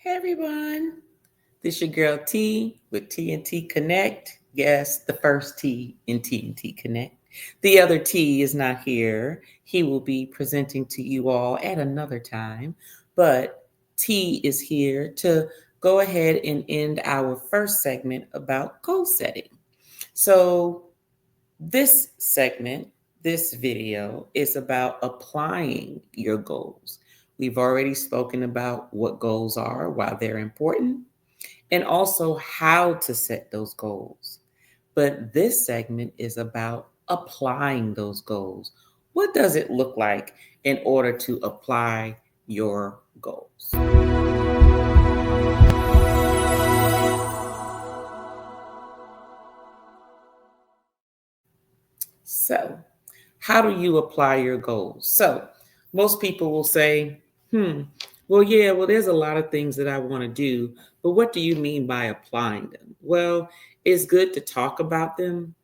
Hey everyone, this your girl T with T&T Connect. Yes, the first T in T&T Connect. The other T is not here. He will be presenting to you all at another time, but T is here to go ahead and end our first segment about goal setting. So, this segment, this video is about applying your goals. We've already spoken about what goals are, why they're important, and also how to set those goals. But this segment is about applying those goals. What does it look like in order to apply your goals? So, how do you apply your goals? So, most people will say, well, there's a lot of things that I want to do, but what do you mean by applying them? Well, it's good to talk about them,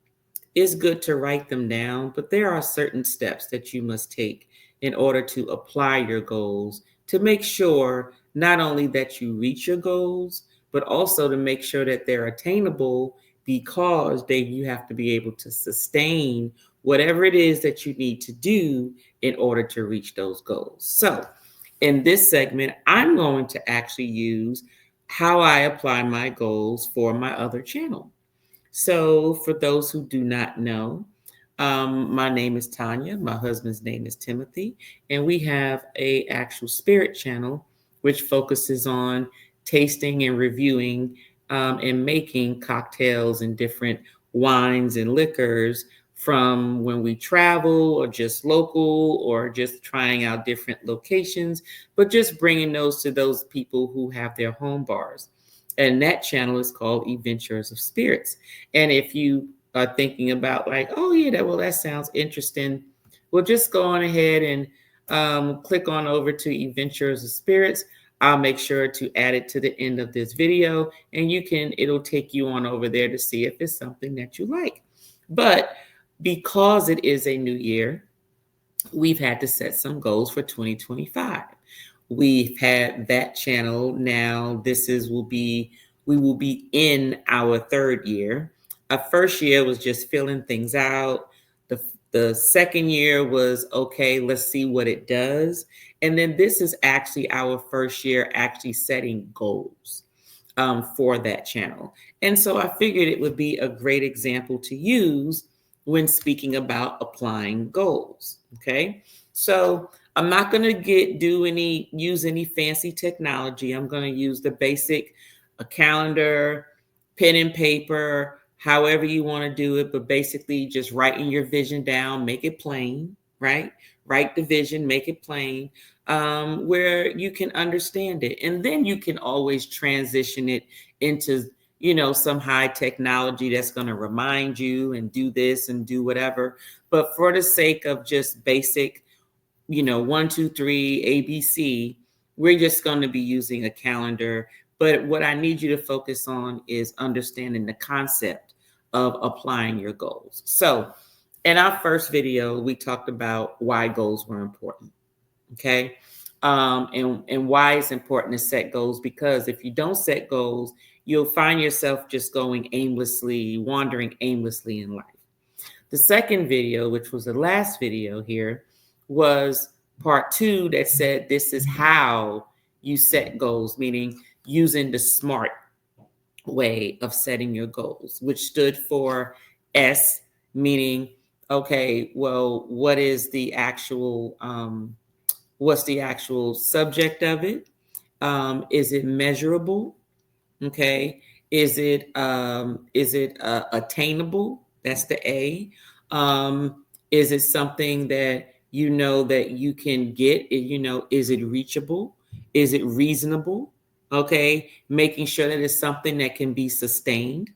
it's good to write them down, but there are certain steps that you must take in order to apply your goals to make sure not only that you reach your goals, but also to make sure that they're attainable because you have to be able to sustain whatever it is that you need to do in order to reach those goals. So, in this segment, I'm going to actually use how I apply my goals for my other channel. So, for those who do not know, my name is Tonya. My husband's name is Timothy, and we have a actual spirit channel which focuses on tasting and reviewing and making cocktails and different wines and liquors from when we travel or just local or just trying out different locations, but just bringing those to those people who have their home bars. And that channel is called Adventures of Spirits. And if you are thinking about like, oh yeah, that sounds interesting, well, just go on ahead and click on over to Adventures of Spirits. I'll make sure to add it to the end of this video, and it'll take you on over there to see if it's something that you like. But because it is a new year, we've had to set some goals for 2025. We've had that channel now. We will be in our third year. Our first year was just filling things out. The second year was okay, let's see what it does. And then this is actually our first year actually setting goals for that channel. And so I figured it would be a great example to use when speaking about applying goals. Okay. So I'm not going to use any fancy technology. I'm going to use the basic a calendar, pen and paper, however you want to do it, but basically just writing your vision down, make it plain, right? Write the vision, make it plain, where you can understand it. And then you can always transition it into, some high technology that's going to remind you and do this and do whatever. But for the sake of just basic, 1, 2, 3, ABC, we're just going to be using a calendar. But what I need you to focus on is understanding the concept of applying your goals. So in our first video, we talked about why goals were important. Okay. And why it's important to set goals, because if you don't set goals, you'll find yourself just going aimlessly, wandering aimlessly in life. The second video, which was the last video here, was part 2 that said this is how you set goals, meaning using the SMART way of setting your goals, which stood for S, meaning, okay, well, what's the actual subject of it? Is it measurable? Okay. Is it attainable? That's the A. Is it something that you know that you can get? Is it reachable? Is it reasonable? Okay. Making sure that it's something that can be sustained.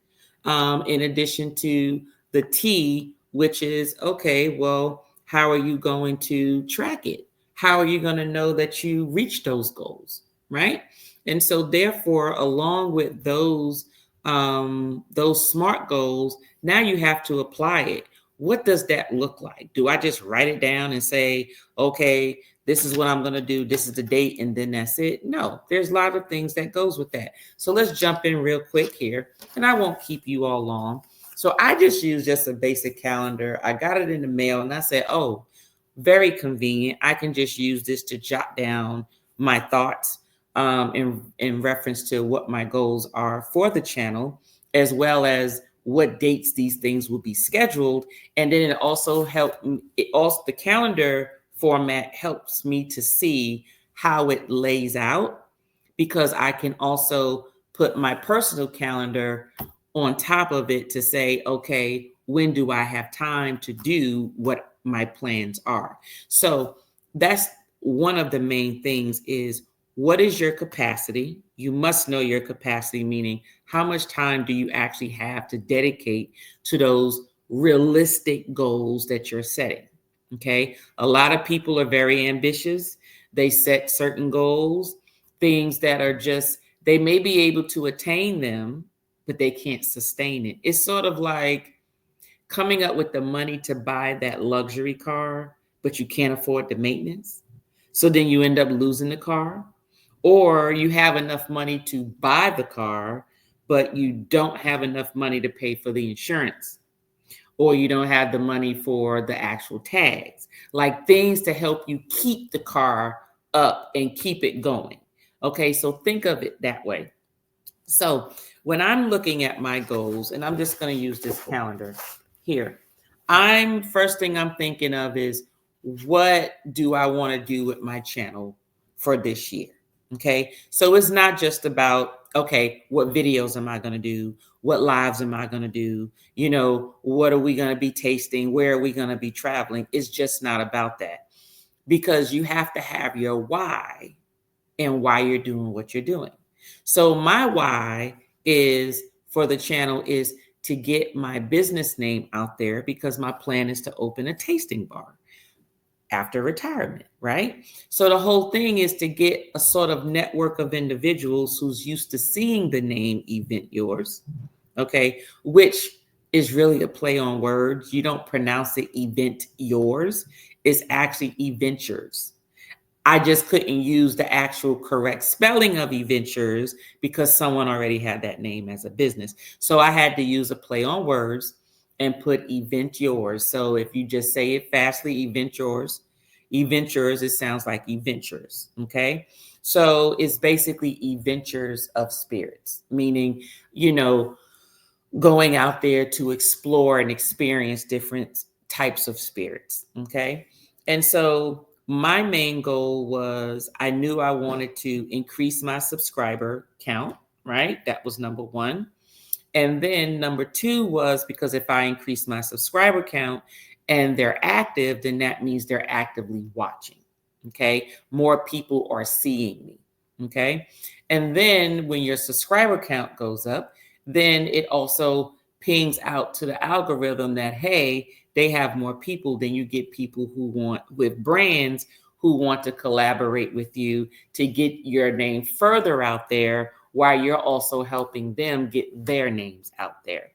In addition to the T, which is, okay, well, how are you going to track it? How are you going to know that you reach those goals? Right. And so therefore, along with those SMART goals, now you have to apply it. What does that look like? Do I just write it down and say, okay, this is what I'm going to do, this is the date, and then that's it. No, there's a lot of things that goes with that. So let's jump in real quick here, and I won't keep you all long. So I just a basic calendar. I got it in the mail, and I said, oh, very convenient. I can just use this to jot down my thoughts in reference to what my goals are for the channel, as well as what dates these things will be scheduled. And then the calendar format helps me to see how it lays out, because I can also put my personal calendar on top of it to say, okay, when do I have time to do what my plans are? So that's one of the main things is, what is your capacity? You must know your capacity, meaning how much time do you actually have to dedicate to those realistic goals that you're setting? Okay. A lot of people are very ambitious. They set certain goals, things that are just, they may be able to attain them, but they can't sustain it. It's sort of like coming up with the money to buy that luxury car, but you can't afford the maintenance. So then you end up losing the car. Or you have enough money to buy the car, but you don't have enough money to pay for the insurance, or you don't have the money for the actual tags, like things to help you keep the car up and keep it going. Okay, so think of it that way. So when I'm looking at my goals, and I'm just going to use this calendar here, first thing I'm thinking of is, what do I want to do with my channel for this year? Okay, so it's not just about, okay, what videos am I going to do? What lives am I going to do? What are we going to be tasting? Where are we going to be traveling? It's just not about that, because you have to have your why and why you're doing what you're doing. So my why is for the channel is to get my business name out there, because my plan is to open a tasting bar after retirement, right? So the whole thing is to get a sort of network of individuals who's used to seeing the name Event Yours, okay, which is really a play on words. You don't pronounce it Event Yours. It's actually Eventures. I just couldn't use the actual correct spelling of Eventures because someone already had that name as a business. So I had to use a play on words and put Event Yours. So if you just say it fastly, Event Yours, it sounds like Eventures, okay? So it's basically Eventures of Spirits, meaning, going out there to explore and experience different types of spirits, okay? And so my main goal was, I knew I wanted to increase my subscriber count, right? That was number one. And then number two was, because if I increase my subscriber count and they're active, then that means they're actively watching, okay? More people are seeing me, okay? And then when your subscriber count goes up, then it also pings out to the algorithm that, hey, they have more people. Then you get people with brands who want to collaborate with you to get your name further out there, while you're also helping them get their names out there.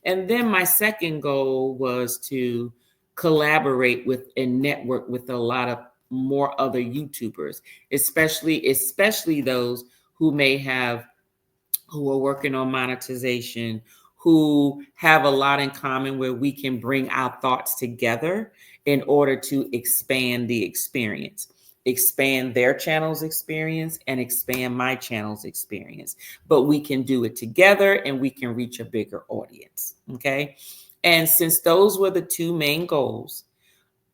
And then my second goal was to collaborate with and network with a lot of more other YouTubers, especially those who are working on monetization, who have a lot in common, where we can bring our thoughts together in order to expand the experience, expand their channel's experience and expand my channel's experience. But we can do it together and we can reach a bigger audience, okay? And since those were the two main goals,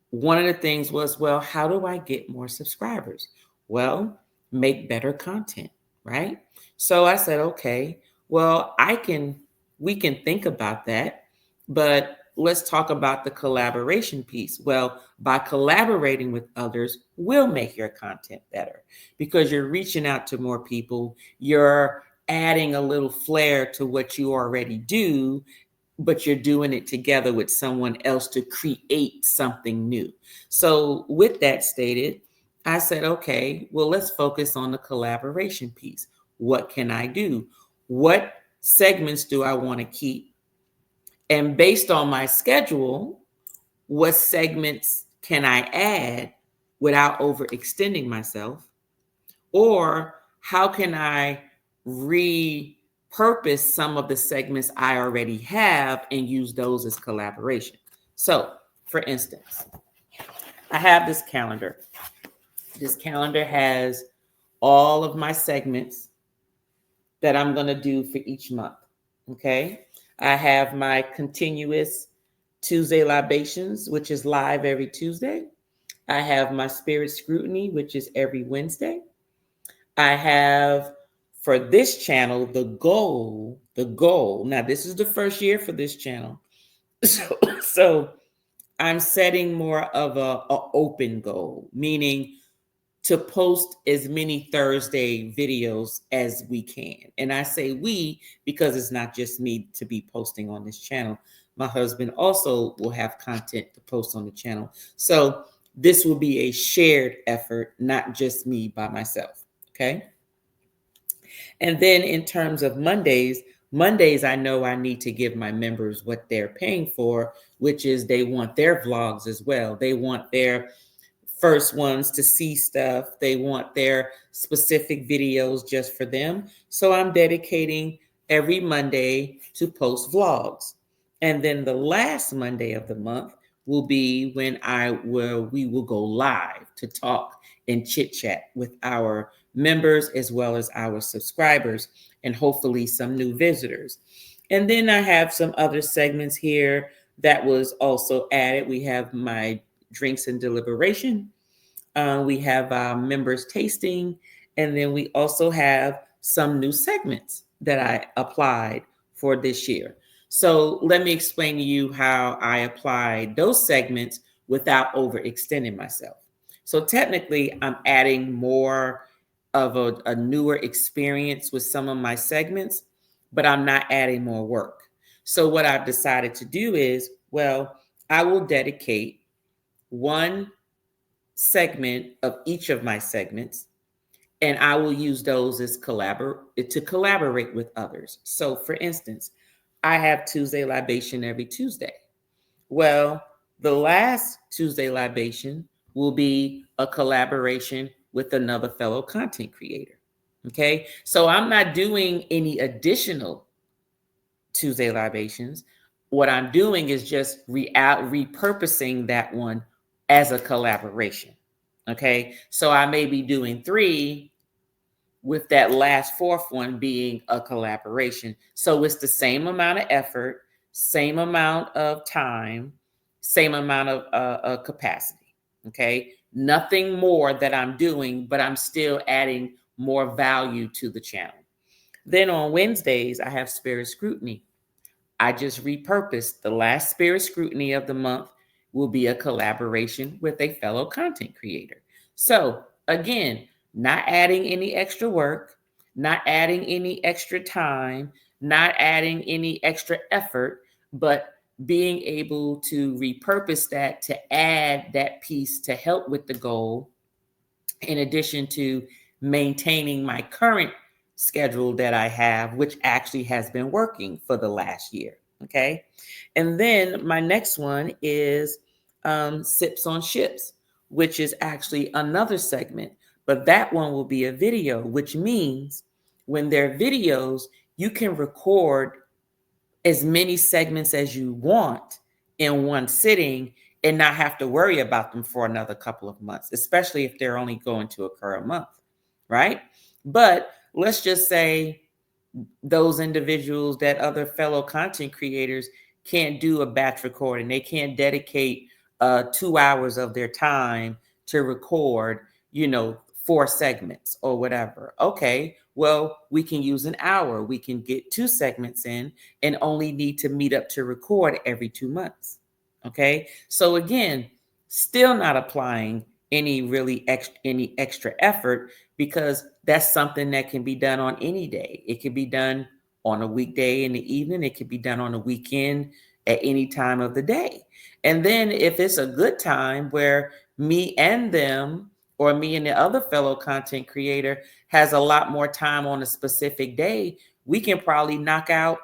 one of the things was, well, how do I get more subscribers? Well, make better content, right? So I said, okay, well, we can think about that, but let's talk about the collaboration piece. Well, by collaborating with others will make your content better, because you're reaching out to more people. You're adding a little flair to what you already do, but you're doing it together with someone else to create something new. So with that stated, I said, okay, well, let's focus on the collaboration piece. What can I do? What segments do I want to keep? And based on my schedule, what segments can I add without overextending myself? Or how can I repurpose some of the segments I already have and use those as collaboration? So, for instance, I have this calendar. This calendar has all of my segments that I'm going to do for each month. Okay. I have my continuous Tuesday libations, which is live every Tuesday. I have my spirit scrutiny, which is every Wednesday. I have for this channel the goal. Now, this is the first year for this channel. So I'm setting more of a open goal, meaning to post as many Thursday videos as we can. And I say we because it's not just me to be posting on this channel. My husband also will have content to post on the channel. So this will be a shared effort, not just me by myself. Okay. And then in terms of Mondays, I know I need to give my members what they're paying for, which is they want their vlogs as well. They want their first ones to see stuff. They want their specific videos just for them. So I'm dedicating every Monday to post vlogs. And then the last Monday of the month will be when we will go live to talk and chit chat with our members as well as our subscribers and hopefully some new visitors. And then I have some other segments here that was also added. We have my drinks and deliberation. We have our members tasting, and then we also have some new segments that I applied for this year. So let me explain to you how I applied those segments without overextending myself. So technically, I'm adding more of a newer experience with some of my segments, but I'm not adding more work. So what I've decided to do is, well, I will dedicate one segment of each of my segments, and I will use those as to collaborate with others. So for instance, I have Tuesday libation every Tuesday. Well, the last Tuesday libation will be a collaboration with another fellow content creator. Okay. So I'm not doing any additional Tuesday libations. What I'm doing is just repurposing that one as a collaboration. Okay. So I may be doing 3 with that last fourth one being a collaboration. So it's the same amount of effort, same amount of time, same amount of capacity. Okay. Nothing more that I'm doing, but I'm still adding more value to the channel. Then on Wednesdays, I have spirit scrutiny. I just repurposed the last spirit scrutiny of the month will be a collaboration with a fellow content creator. So again, not adding any extra work, not adding any extra time, not adding any extra effort, but being able to repurpose that to add that piece to help with the goal, in addition to maintaining my current schedule that I have, which actually has been working for the last year. Okay. And then my next one is Sips on Ships, which is actually another segment, but that one will be a video, which means when they're videos, you can record as many segments as you want in one sitting and not have to worry about them for another couple of months, especially if they're only going to occur a month, right? But let's just say those individuals, that other fellow content creators, can't do a batch recording. They can't dedicate 2 hours of their time to record, 4 segments or whatever. Okay, well, we can use an hour. We can get 2 segments in and only need to meet up to record every 2 months. Okay, so again, still not applying any extra effort, because that's something that can be done on any day. It can be done on a weekday in the evening. It could be done on a weekend at any time of the day. And then if it's a good time where me and them, or me and the other fellow content creator, has a lot more time on a specific day, we can probably knock out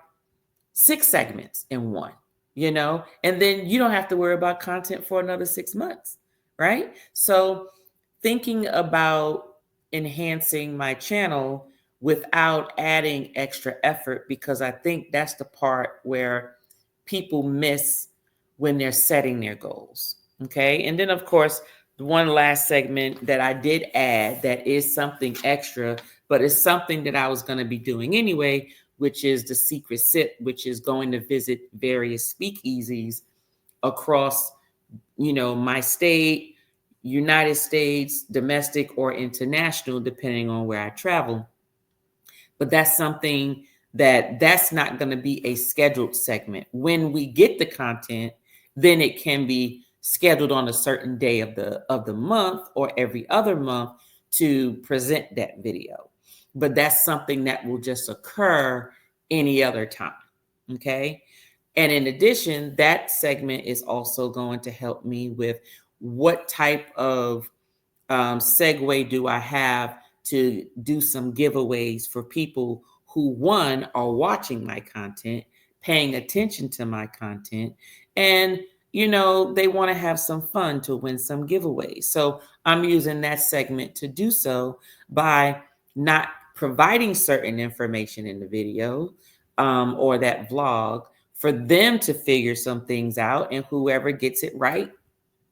6 segments in one, and then you don't have to worry about content for another 6 months, right? So thinking about enhancing my channel without adding extra effort, because I think that's the part where people miss when they're setting their goals. Okay. And then, of course, the one last segment that I did add that is something extra, but it's something that I was going to be doing anyway, which is the secret sip, which is going to visit various speakeasies across, my state, United States, domestic or international, depending on where I travel. But that's something that's not going to be a scheduled segment. When we get the content, then it can be scheduled on a certain day of the month or every other month to present that video. But that's something that will just occur any other time. Okay. And in addition, that segment is also going to help me with what type of segue do I have to do some giveaways for people who, one, are watching my content, paying attention to my content, and they want to have some fun to win some giveaways. So I'm using that segment to do so by not providing certain information in the video or that vlog, for them to figure some things out, and whoever gets it right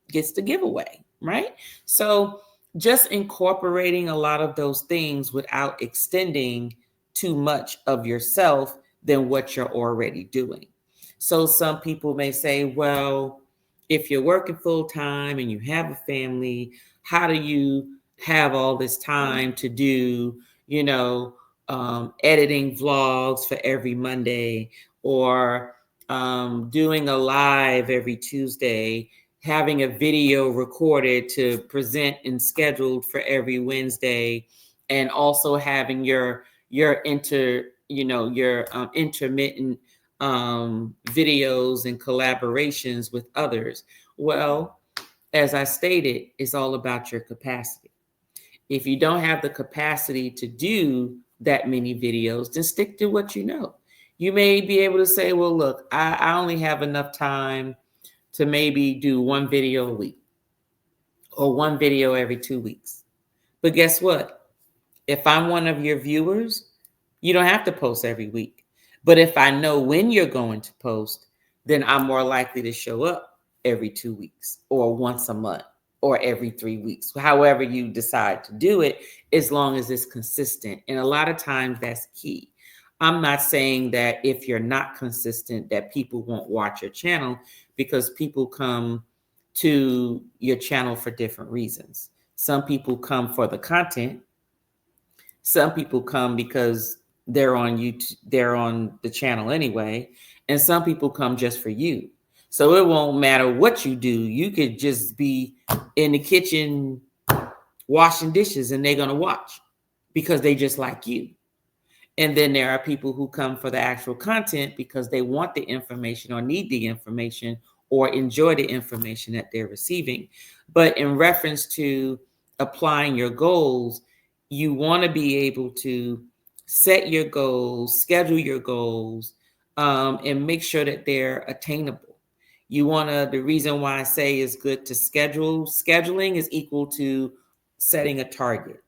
gets the giveaway, right? So just incorporating a lot of those things without extending too much of yourself than what you're already doing. So some people may say, well, if you're working full time and you have a family, how do you have all this time to do, editing vlogs for every Monday, or doing a live every Tuesday, having a video recorded to present and scheduled for every Wednesday, and also having your intermittent videos and collaborations with others? Well, as I stated, it's all about your capacity. If you don't have the capacity to do that many videos, then stick to what you know. You may be able to say, well, look, I only have enough time to maybe do one video a week or one video every 2 weeks. But guess what? If I'm one of your viewers, you don't have to post every week. But if I know when you're going to post, then I'm more likely to show up every 2 weeks or once a month or every 3 weeks, however you decide to do it, as long as it's consistent. And a lot of times that's key. I'm not saying that if you're not consistent that people won't watch your channel, because people come to your channel for different reasons. Some people come for the content. Some people come because they're on YouTube, they're on the channel anyway, and some people come just for you. So it won't matter what you do. You could just be in the kitchen washing dishes and they're going to watch because they just like you. And then there are people who come for the actual content because they want the information or need the information or enjoy the information that they're receiving. But in reference to applying your goals, you want to be able to set your goals, schedule your goals, and make sure that they're attainable. You want to, the reason why I say it's good to schedule, scheduling is equal to setting a target,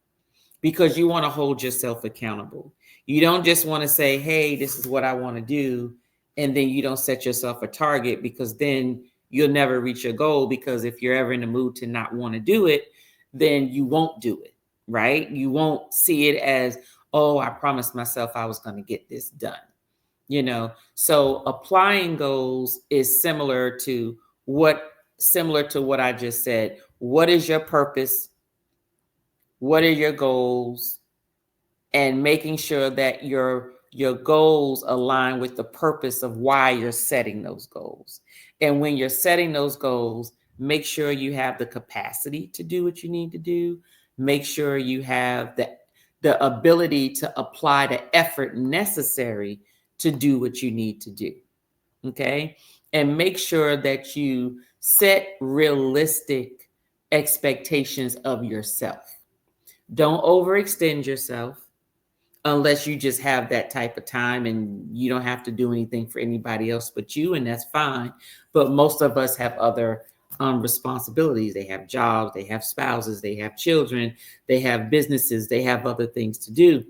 because you want to hold yourself accountable. You don't just want to say, hey, this is what I want to do, and then you don't set yourself a target, because then you'll never reach your goal. Because if you're ever in the mood to not want to do it, then you won't do it, right? You won't see it as, oh, I promised myself I was going to get this done. So applying goals is similar to what I just said. What is your purpose? What are your goals? And making sure that your goals align with the purpose of why you're setting those goals. And when you're setting those goals, make sure you have the capacity to do what you need to do. Make sure you have the ability to apply the effort necessary to do what you need to do. Okay? And make sure that you set realistic expectations of yourself. Don't overextend yourself unless you just have that type of time and you don't have to do anything for anybody else but you, and that's fine. But most of us have other responsibilities. They have jobs, they have spouses, they have children, they have businesses, they have other things to do.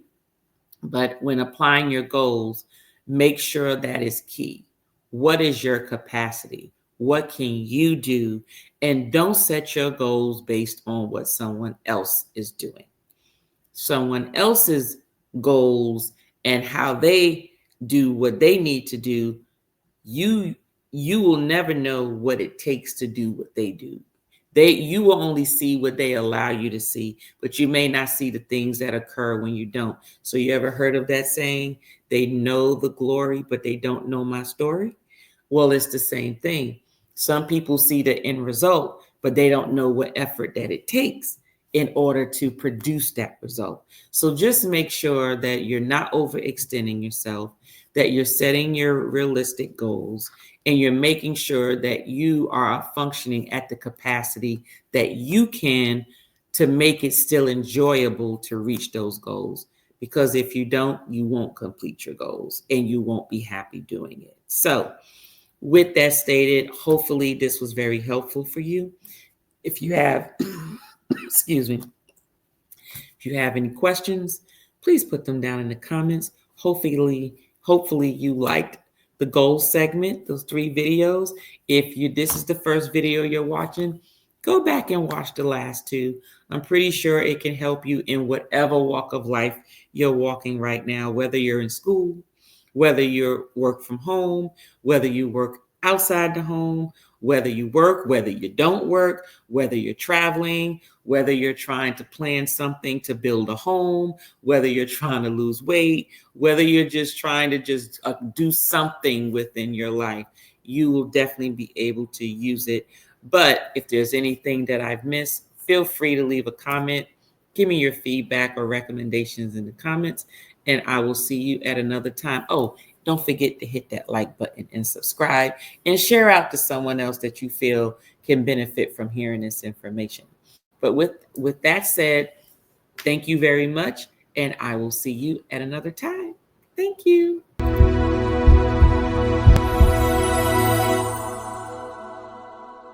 But when applying your goals, make sure that is key. What is your capacity? What can you do? And don't set your goals based on what someone else is doing. Someone else's goals and how they do what they need to do, you you will never know what it takes to do what they do. You will only see what they allow you to see, but you may not see the things that occur when you don't. So you ever heard of that saying, they know the glory but they don't know my story? Well, it's the same thing. Some people see the end result, but they don't know what effort that it takes in order to produce that result. So just make sure that you're not overextending yourself, that you're setting your realistic goals, and you're making sure that you are functioning at the capacity that you can to make it still enjoyable to reach those goals. Because if you don't, you won't complete your goals and you won't be happy doing it. So, with that stated, hopefully this was very helpful for you. If you have, excuse me, if you have any questions, please put them down in the comments. Hopefully you liked the goals segment, those 3 videos. If this is the first video you're watching, go back and watch the last 2. I'm pretty sure it can help you in whatever walk of life you're walking right now, whether you're in school, whether you work from home, whether you work outside the home, whether you work, whether you don't work, whether you're traveling, whether you're trying to plan something to build a home, whether you're trying to lose weight, whether you're just trying to do something within your life, you will definitely be able to use it. But if there's anything that I've missed, feel free to leave a comment. Give me your feedback or recommendations in the comments, and I will see you at another time. Oh, don't forget to hit that like button and subscribe and share out to someone else that you feel can benefit from hearing this information. But with that said, thank you very much, and I will see you at another time. Thank you.